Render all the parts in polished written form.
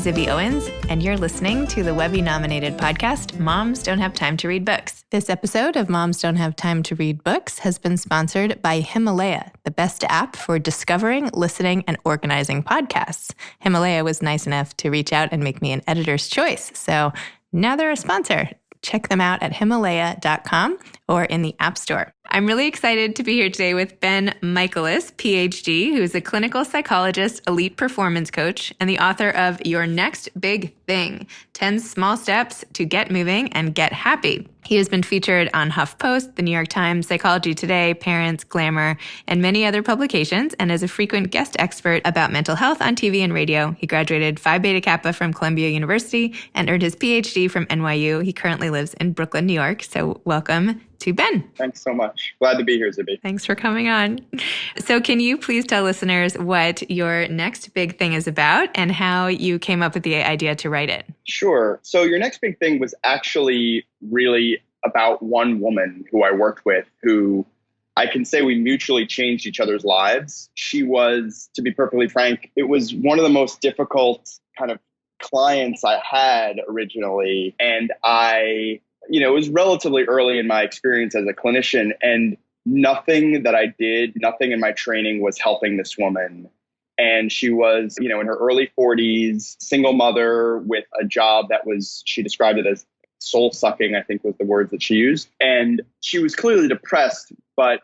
Zibby Owens, and you're listening to the Webby-nominated podcast, Moms Don't Have Time to Read Books. This episode of Moms Don't Have Time to Read Books has been sponsored by Himalaya, the best app for discovering, listening, and organizing podcasts. Himalaya was nice enough to reach out and make me an editor's choice, so now they're a sponsor. Check them out at Himalaya.com or in the App Store. I'm really excited to be here today with Ben Michaelis, PhD, who's a clinical psychologist, elite performance coach, and the author of Your Next Big Thing, 10 Small Steps to Get Moving and Get Happy. He has been featured on HuffPost, The New York Times, Psychology Today, Parents, Glamour, and many other publications, and is a frequent guest expert about mental health on TV and radio. He graduated Phi Beta Kappa from Columbia University and earned his PhD from NYU. He currently lives in Brooklyn, New York. So welcome to Ben. Thanks so much. Glad to be here, Zibby. Thanks for coming on. So can you please tell listeners what Your Next Big Thing is about and how you came up with the idea to write it? Sure. So Your Next Big Thing was actually really about one woman who I worked with who I can say we mutually changed each other's lives. She was, to be perfectly frank, it was one of the most difficult kind of clients I had originally. And it was relatively early in my experience as a clinician, and nothing that I did, nothing in my training was helping this woman. And she was, in her early 40s, single mother with a job that was, she described it as soul sucking, I think was the words that she used. And she was clearly depressed, but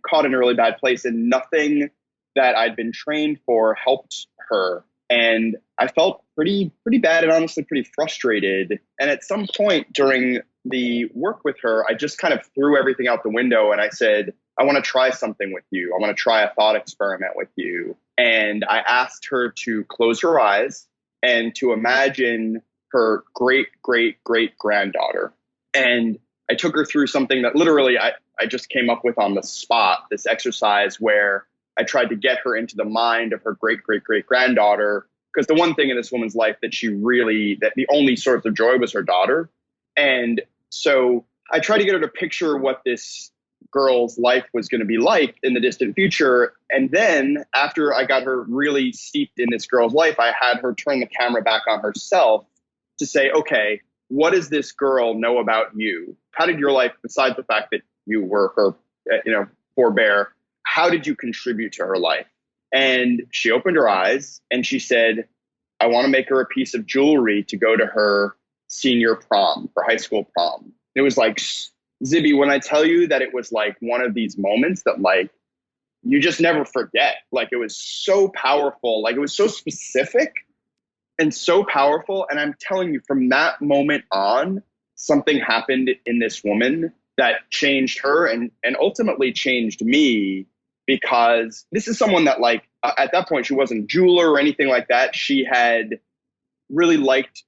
caught in a really bad place, and nothing that I'd been trained for helped her. And I felt pretty bad and honestly pretty frustrated. And at some point during the work with her, I just kind of threw everything out the window and I said, I want to try something with you. I want to try a thought experiment with you. And I asked her to close her eyes and to imagine her great granddaughter. And I took her through something that literally I just came up with on the spot, this exercise where I tried to get her into the mind of her great granddaughter, because the one thing in this woman's life that that the only source of joy was her daughter. And so I tried to get her to picture what this girl's life was going to be like in the distant future. And then after I got her really steeped in this girl's life, I had her turn the camera back on herself to say, okay, what does this girl know about you? How did your life, besides the fact that you were her, forebear, how did you contribute to her life? And she opened her eyes and she said, I want to make her a piece of jewelry to go to her senior prom, her high school prom. It was like, Zibby, when I tell you that it was like one of these moments that like, you just never forget. Like it was so powerful. Like it was so specific and so powerful. And I'm telling you, from that moment on, something happened in this woman that changed her and ultimately changed me. Because this is someone that like, at that point, she wasn't a jeweler or anything like that. She had really liked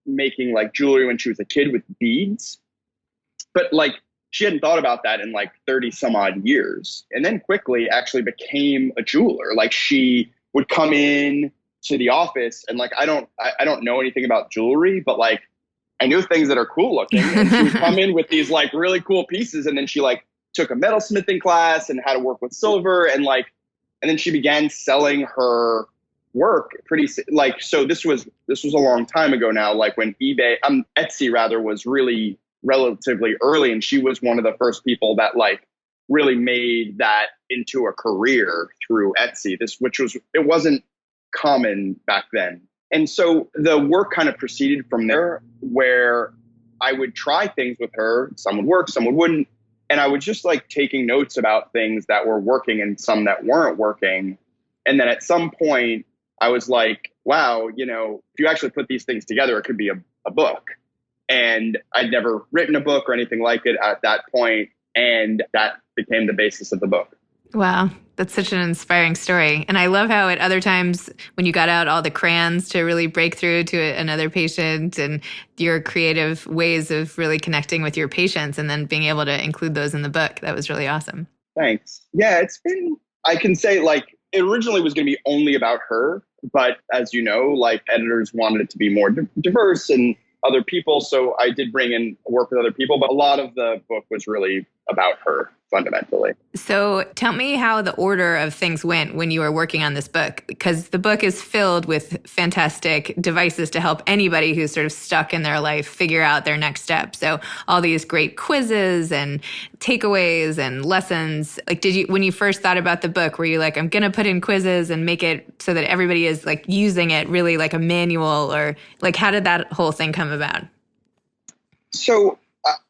making like jewelry when she was a kid with beads. But like, she hadn't thought about that in like 30 some odd years. And then quickly actually became a jeweler. Like she would come in to the office and like, I don't know anything about jewelry, but like, I knew things that are cool looking. And she would come in with these like really cool pieces. And then she like took a metalsmithing class and how to work with silver and then she began selling her work so this was a long time ago now, like when Etsy rather was really relatively early, and she was one of the first people that like really made that into a career through Etsy, it wasn't common back then. And so the work kind of proceeded from there, where I would try things with her, some would work, some wouldn't. And I was just like taking notes about things that were working and some that weren't working. And then at some point I was like, wow, if you actually put these things together, it could be a book. And I'd never written a book or anything like it at that point. And that became the basis of the book. Wow. That's such an inspiring story. And I love how at other times when you got out all the crayons to really break through to another patient and your creative ways of really connecting with your patients and then being able to include those in the book. That was really awesome. Thanks. Yeah, I can say like it originally was going to be only about her, but as you know, like editors wanted it to be more diverse and other people. So I did bring in work with other people, but a lot of the book was really about her fundamentally. So tell me how the order of things went when you were working on this book, because the book is filled with fantastic devices to help anybody who's sort of stuck in their life figure out their next step. So all these great quizzes and takeaways and lessons. Like, did you, when you first thought about the book, were you like, I'm going to put in quizzes and make it so that everybody is like using it really like a manual, or like, how did that whole thing come about? So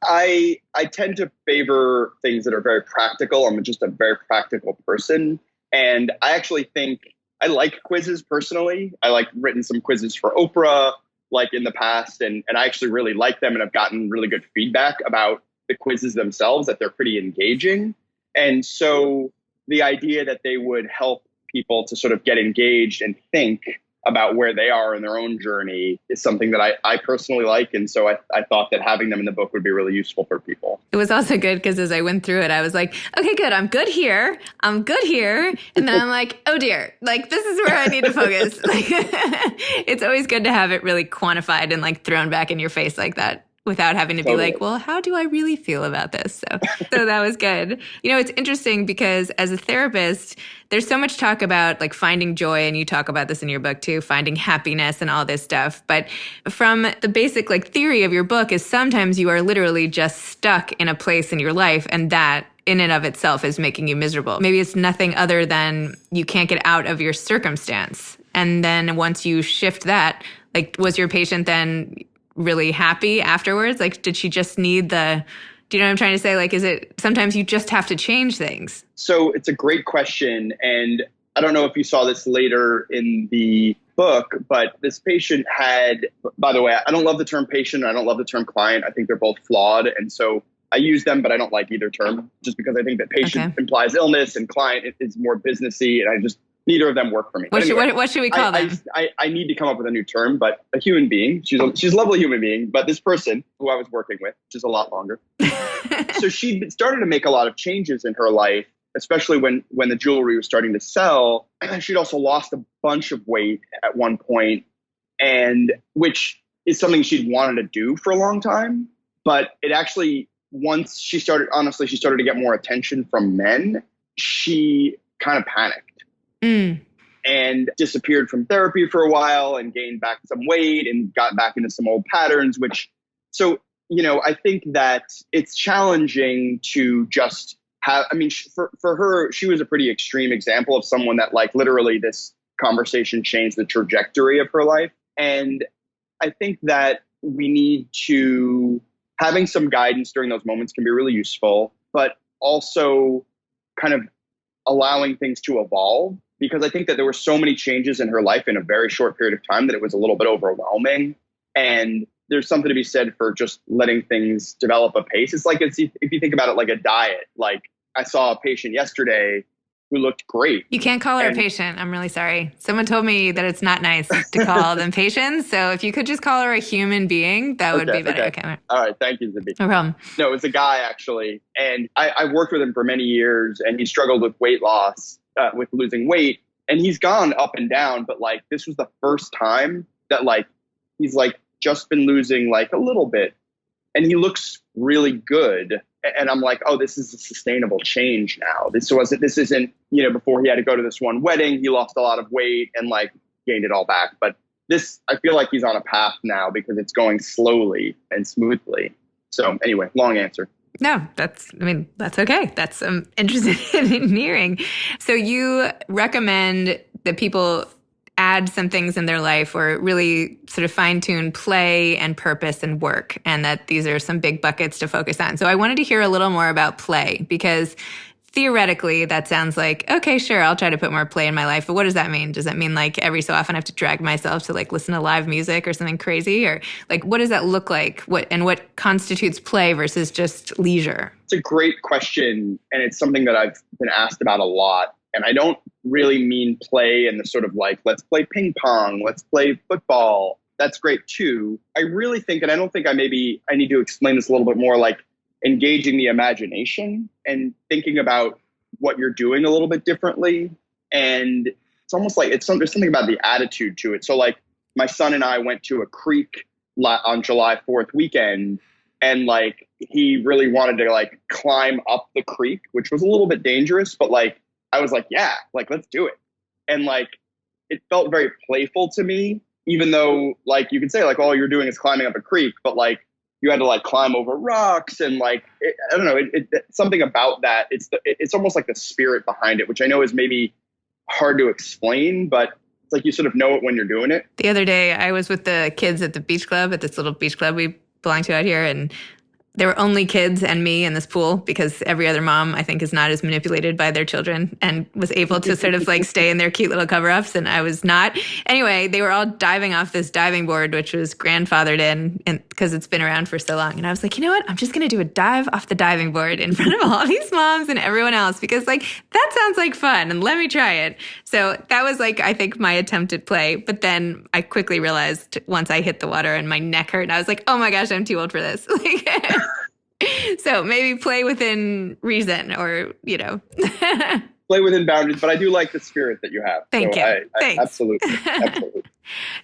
I tend to favor things that are very practical. I'm just a very practical person. And I actually think I like quizzes personally. I like written some quizzes for Oprah like in the past, and I actually really like them, and I've gotten really good feedback about the quizzes themselves, that they're pretty engaging. And so the idea that they would help people to sort of get engaged and think about where they are in their own journey is something that I personally like. And so I thought that having them in the book would be really useful for people. It was also good because as I went through it, I was like, okay, good. I'm good here. I'm good here. And then I'm like, oh dear, like this is where I need to focus. Like, it's always good to have it really quantified and like thrown back in your face like that, without having to be like, well, how do I really feel about this? So that was good. You know, it's interesting because as a therapist, there's so much talk about like finding joy, and you talk about this in your book too, finding happiness and all this stuff. But from the basic like theory of your book is sometimes you are literally just stuck in a place in your life, and that in and of itself is making you miserable. Maybe it's nothing other than you can't get out of your circumstance. And then once you shift that, like, was your patient then really happy afterwards? Like, did she just need do you know what I'm trying to say? Like, is it sometimes you just have to change things? So it's a great question. And I don't know if you saw this later in the book, but this patient had, by the way, I don't love the term patient. I don't love the term client. I think they're both flawed. And so I use them, but I don't like either term, just because I think that patient implies illness and client is more businessy. And neither of them work for me. What should we call them? I need to come up with a new term, but a human being. She's a lovely human being, but this person who I was working with, which is a lot longer. So she started to make a lot of changes in her life, especially when the jewelry was starting to sell. She'd also lost a bunch of weight at one point, and which is something she'd wanted to do for a long time. But it actually, once she started to get more attention from men, she kind of panicked. And disappeared from therapy for a while and gained back some weight and got back into some old patterns, so, you know, I think that it's challenging to just have, I mean, for her, she was a pretty extreme example of someone that like literally this conversation changed the trajectory of her life. And I think that we need to, having some guidance during those moments can be really useful, but also kind of allowing things to evolve. Because I think that there were so many changes in her life in a very short period of time that it was a little bit overwhelming. And there's something to be said for just letting things develop apace. It's like, if you think about it like a diet, like I saw a patient yesterday who looked great. You can't call her a patient. I'm really sorry. Someone told me that it's not nice to call them patients. So if you could just call her a human being, that would be better. Okay. All right. Thank you, Zibby. No problem. No, it was a guy actually. And I worked with him for many years, and he struggled with weight loss. With losing weight, and he's gone up and down, but like this was the first time that like he's like just been losing like a little bit, and he looks really good. And I'm like, oh, this is a sustainable change now. This isn't, you know, before he had to go to this one wedding, he lost a lot of weight and like gained it all back. But this, I feel like he's on a path now because it's going slowly and smoothly. So anyway, long answer. No, that's okay. That's interested in hearing. So you recommend that people add some things in their life or really sort of fine tune play and purpose and work, and that these are some big buckets to focus on. So I wanted to hear a little more about play, because theoretically that sounds like, okay, sure, I'll try to put more play in my life. But what does that mean? Does that mean like every so often I have to drag myself to like listen to live music or something crazy? Or like, what does that look like? What constitutes play versus just leisure? It's a great question. And it's something that I've been asked about a lot. And I don't really mean play in the sort of like, let's play ping pong, let's play football. That's great too. I really think, and I don't think I need to explain this a little bit more, like engaging the imagination and thinking about what you're doing a little bit differently. And it's almost like there's something about the attitude to it. So like my son and I went to a creek on July 4th weekend, and like he really wanted to like climb up the creek, which was a little bit dangerous, but like, I was like, yeah, like, let's do it. And like, it felt very playful to me, even though like you could say like all you're doing is climbing up a creek, but like you had to like climb over rocks and like, I don't know, something about that. It's almost like the spirit behind it, which I know is maybe hard to explain, but it's like you sort of know it when you're doing it. The other day I was with the kids at the beach club, at this little beach club we belong to out here, and there were only kids and me in this pool because every other mom, I think, is not as manipulated by their children and was able to sort of like stay in their cute little cover-ups, and I was not. Anyway, they were all diving off this diving board, which was grandfathered in because it's been around for so long. And I was like, you know what? I'm just going to do a dive off the diving board in front of all these moms and everyone else because like that sounds like fun and let me try it. So that was like, I think, my attempt at play. But then I quickly realized once I hit the water and my neck hurt, and I was like, oh my gosh, I'm too old for this. So maybe play within reason or, you know. Play within boundaries, but I do like the spirit that you have. Thank you. Thanks. Absolutely.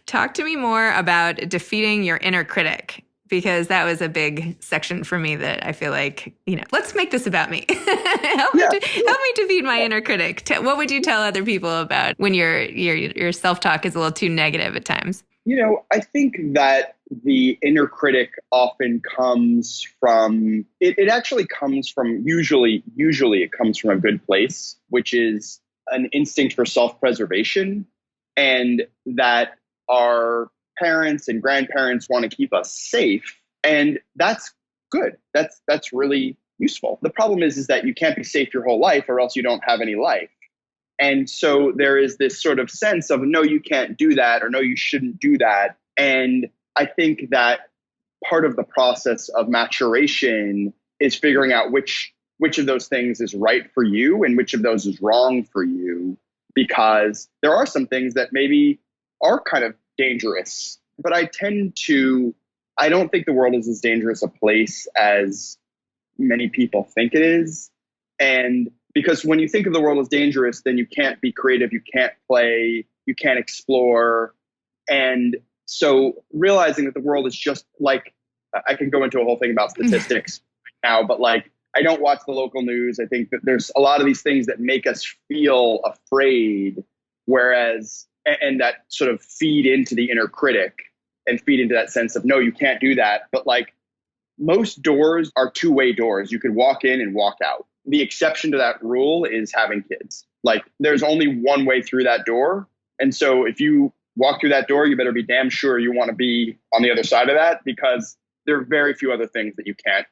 Talk to me more about defeating your inner critic, because that was a big section for me that I feel like, you know, let's make this about me. help me defeat my inner critic. What would you tell other people about when your self-talk is a little too negative at times? You know, I think that the inner critic often comes from, it actually comes from, usually it comes from a good place, which is an instinct for self-preservation, and that our parents and grandparents want to keep us safe. And that's good. That's really useful. The problem is that you can't be safe your whole life or else you don't have any life. And so there is this sort of sense of, no, you can't do that, or no, you shouldn't do that. And I think that part of the process of maturation is figuring out which of those things is right for you and which of those is wrong for you, because there are some things that maybe are kind of dangerous. But I don't think the world is as dangerous a place as many people think it is. And because when you think of the world as dangerous, then you can't be creative, you can't play, you can't explore. And so realizing that the world is just like, I can go into a whole thing about statistics now, but like, I don't watch the local news. I think that there's a lot of these things that make us feel afraid, and that sort of feed into the inner critic and feed into that sense of, no, you can't do that. But like, most doors are two-way doors. You could walk in and walk out. The exception to that rule is having kids. Like, there's only one way through that door. And so if you walk through that door, you better be damn sure you want to be on the other side of that, because there are very few other things that you can't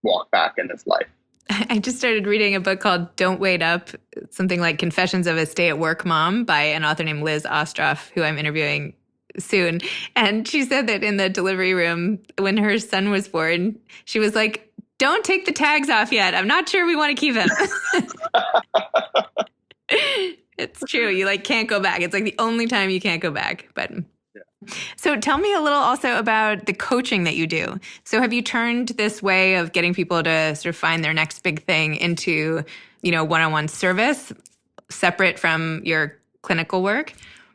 walk back in this life. I just started reading a book called Don't Wait Up, something like Confessions of a Stay-at-Work Mom by an author named Liz Ostroff, who I'm interviewing soon. And she said that in the delivery room, when her son was born, she was like, don't take the tags off yet. I'm not sure we want to keep him. It's true. You like can't go back. It's like the only time you can't go back. But so tell me a little also about the coaching that you do. So have you turned this way of getting people to sort of find their next big thing into, you know, one-on-one service separate from your clinical work?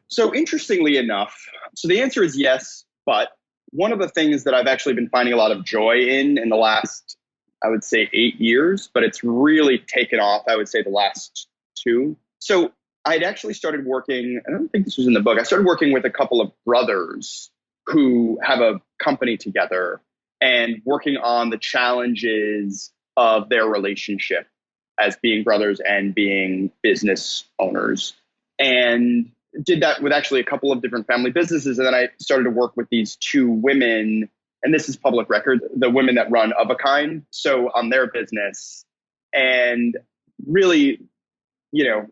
So interestingly enough, so the answer is yes, but one of the things that I've actually been finding a lot of joy in the last, I would say 8 years, but it's really taken off, I would say the last 2. So I'd actually started working, I don't think this was in the book, I started working with a couple of brothers who have a company together and working on the challenges of their relationship as being brothers and being business owners. And did that with actually a couple of different family businesses. And then I started to work with these 2 women, and this is public record, the women that run Of a Kind, so on their business, and really, you know,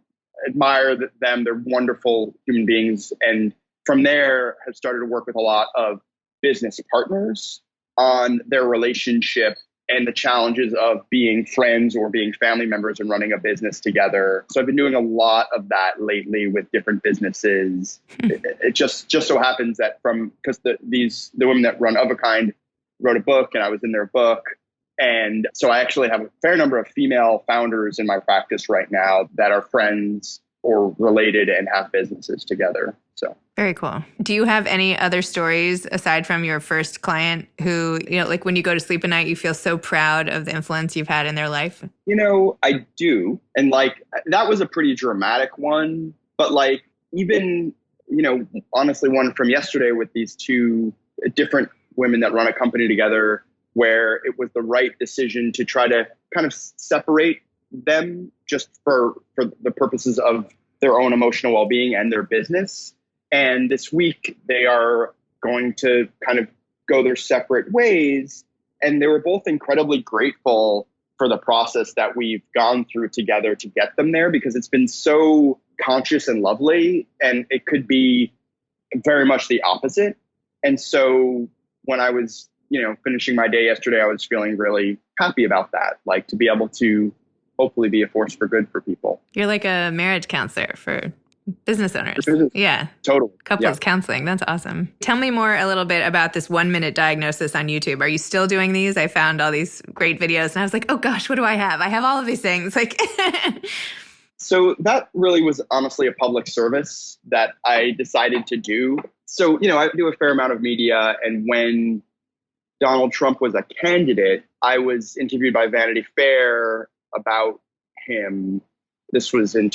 admire them. They're wonderful human beings. And from there, have started to work with a lot of business partners on their relationship and the challenges of being friends or being family members and running a business together. So I've been doing a lot of that lately with different businesses. It just so happens that because the women that run Of a Kind wrote a book and I was in their book. And so I actually have a fair number of female founders in my practice right now that are friends or related and have businesses together. So very cool. Do you have any other stories aside from your first client who, like when you go to sleep at night, you feel so proud of the influence you've had in their life? I do. And like, that was a pretty dramatic one. But like, even, honestly, one from yesterday with these two different women that run a company together, where it was the right decision to try to kind of separate them just for the purposes of their own emotional well-being and their business. And this week they are going to kind of go their separate ways. And they were both incredibly grateful for the process that we've gone through together to get them there, because it's been so conscious and lovely, and it could be very much the opposite. And so when I was, finishing my day yesterday, I was feeling really happy about that, like to be able to hopefully be a force for good for people. You're like a marriage counselor for business owners. Yeah. Totally. Couples counseling. That's awesome. Tell me more a little bit about this 1-minute diagnosis on YouTube. Are you still doing these? I found all these great videos and I was like, oh gosh, what do I have? I have all of these things. Like, so that really was honestly a public service that I decided to do. So, I do a fair amount of media. And when Donald Trump was a candidate, I was interviewed by Vanity Fair about him. This was in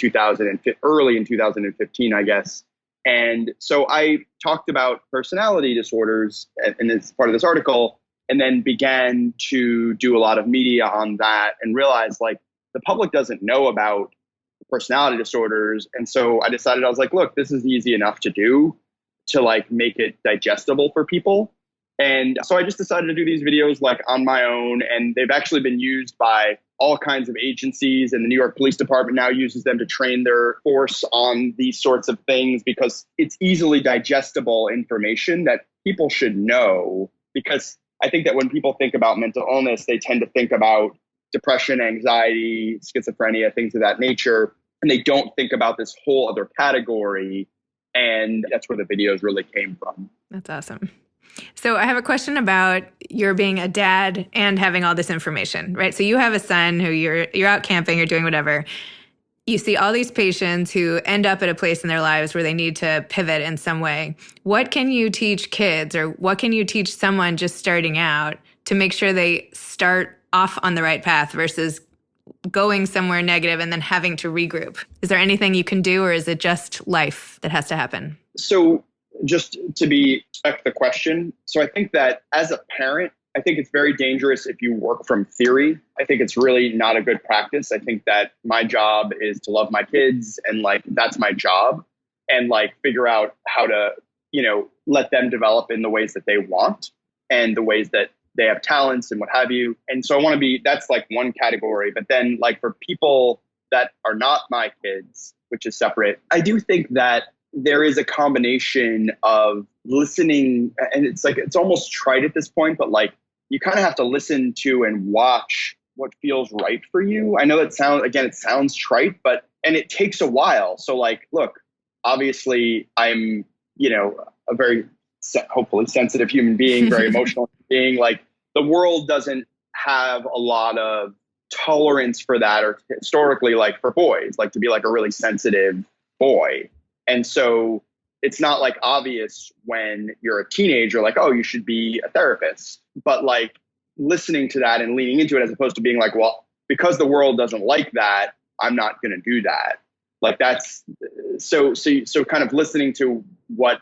early in 2015, I guess. And so I talked about personality disorders and it's part of this article, and then began to do a lot of media on that and realized like the public doesn't know about personality disorders. And so I decided, I was like, look, this is easy enough to do to like make it digestible for people. And so I just decided to do these videos like on my own, and they've actually been used by all kinds of agencies, and the New York Police Department now uses them to train their force on these sorts of things because it's easily digestible information that people should know. Because I think that when people think about mental illness, they tend to think about depression, anxiety, schizophrenia, things of that nature, and they don't think about this whole other category. And that's where the videos really came from. That's awesome. So I have a question about your being a dad and having all this information, right? So you have a son who you're out camping, you're doing whatever. You see all these patients who end up at a place in their lives where they need to pivot in some way. What can you teach kids, or what can you teach someone just starting out to make sure they start off on the right path versus going somewhere negative and then having to regroup? Is there anything you can do, or is it just life that has to happen? So just to respect the question. So I think that as a parent, I think it's very dangerous if you work from theory. I think it's really not a good practice. I think that my job is to love my kids, and like, that's my job, and like figure out how to, let them develop in the ways that they want and the ways that they have talents and what have you. And so I want to that's like one category. But then like for people that are not my kids, which is separate, I do think that there is a combination of listening, and it's like, it's almost trite at this point, but like you kind of have to listen to and watch what feels right for you. I know that it sounds trite, and it takes a while. So like, look, obviously I'm, a very hopefully sensitive human being, very emotional being. Like, the world doesn't have a lot of tolerance for that, or historically, like for boys, like to be like a really sensitive boy. And so it's not like obvious when you're a teenager, like, oh, you should be a therapist. But like listening to that and leaning into it, as opposed to being like, well, because the world doesn't like that, I'm not going to do that. Like that's so kind of listening to what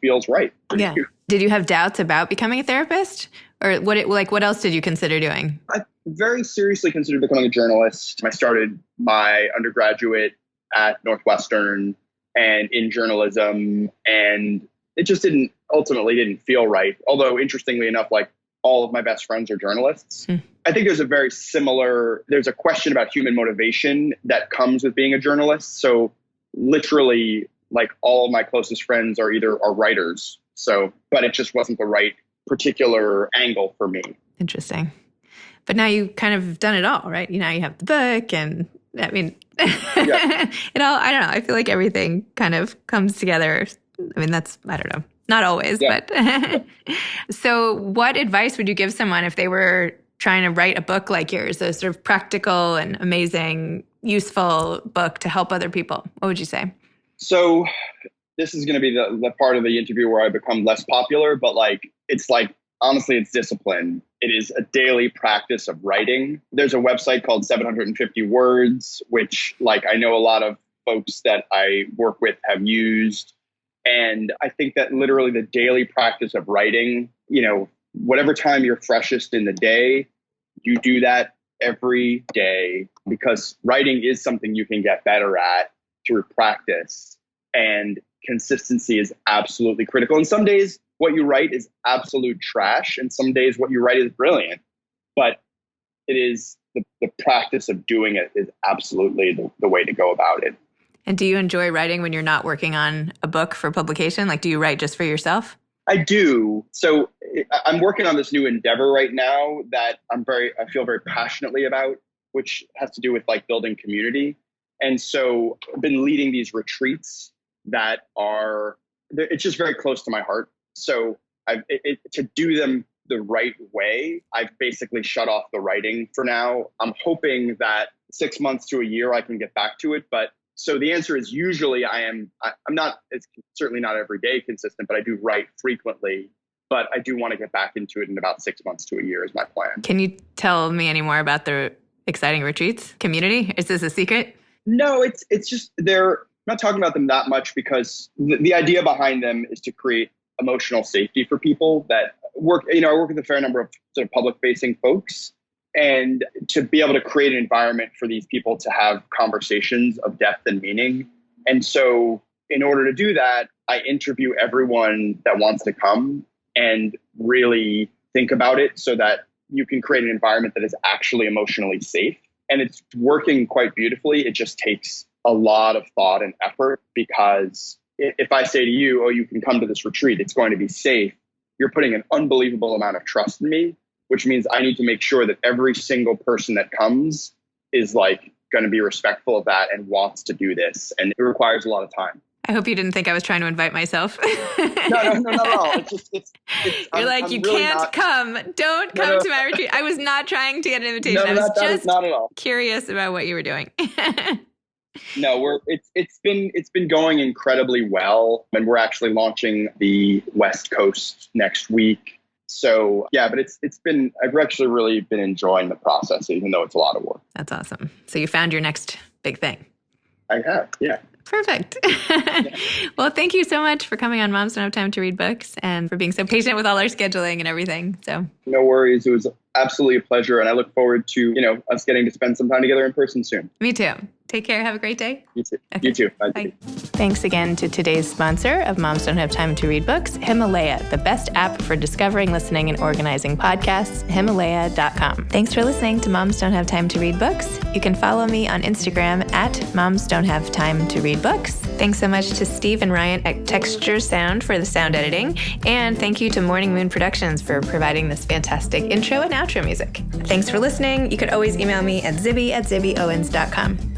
feels right for you. Did you have doubts about becoming a therapist, or what else did you consider doing? I very seriously considered becoming a journalist. I started my undergraduate at Northwestern and in journalism, and it just ultimately didn't feel right. Although interestingly enough, like all of my best friends are journalists. I think there's a question about human motivation that comes with being a journalist. So literally like all of my closest friends are writers. So, but it just wasn't the right particular angle for me. Interesting. But now you kind of done it all, right? You have the book, and I mean, yeah. I don't know. I feel like everything kind of comes together. I mean, I don't know. Not always, but. So what advice would you give someone if they were trying to write a book like yours, a sort of practical and amazing, useful book to help other people? What would you say? So this is going to be the part of the interview where I become less popular, but honestly, it's discipline. It is a daily practice of writing. There's a website called 750 Words, which I know a lot of folks that I work with have used. And I think that literally the daily practice of writing, whatever time you're freshest in the day, you do that every day, because writing is something you can get better at through practice, and consistency is absolutely critical. And some days what you write is absolute trash, and some days what you write is brilliant, but it is the practice of doing it is absolutely the way to go about it. And do you enjoy writing when you're not working on a book for publication? Do you write just for yourself? I do. So I'm working on this new endeavor right now that I feel very passionately about, which has to do with building community. And so I've been leading these retreats it's just very close to my heart. So to do them the right way, I've basically shut off the writing for now. I'm hoping that 6 months to a year I can get back to it. But so the answer is usually I'm not, it's certainly not every day consistent, but I do write frequently. But I do want to get back into it in about 6 months to a year is my plan. Can you tell me any more about the exciting retreats community? Is this a secret? No, it's just I'm not talking about them that much, because the idea behind them is to create emotional safety for people that work. I work with a fair number of sort of public-facing folks, and to be able to create an environment for these people to have conversations of depth and meaning. And so in order to do that, I interview everyone that wants to come and really think about it so that you can create an environment that is actually emotionally safe. And it's working quite beautifully. It just takes a lot of thought and effort, because if I say to you, oh, you can come to this retreat, it's going to be safe, you're putting an unbelievable amount of trust in me, which means I need to make sure that every single person that comes is going to be respectful of that and wants to do this. And it requires a lot of time. I hope you didn't think I was trying to invite myself. No, not at all. You're I'm really can't come. Don't come to my retreat. I was not trying to get an invitation. I was just not at all curious about what you were doing. No, it's been going incredibly well, and we're actually launching the West Coast next week. So yeah, but I've actually really been enjoying the process, even though it's a lot of work. That's awesome. So you found your next big thing. I have, yeah. Perfect. Well, thank you so much for coming on Moms Don't Have Time to Read Books, and for being so patient with all our scheduling and everything. So no worries. It was absolutely a pleasure, and I look forward to us getting to spend some time together in person soon. Me too. Take care. Have a great day. You too. Okay. You too. Bye. Bye. Thanks again to today's sponsor of Moms Don't Have Time to Read Books, Himalaya, the best app for discovering, listening, and organizing podcasts, Himalaya.com. Thanks for listening to Moms Don't Have Time to Read Books. You can follow me on Instagram at Moms Don't Have Time to Read Books. Thanks so much to Steve and Ryan at Texture Sound for the sound editing. And thank you to Morning Moon Productions for providing this fantastic intro and outro music. Thanks for listening. You could always email me at zibby@zibbyowens.com.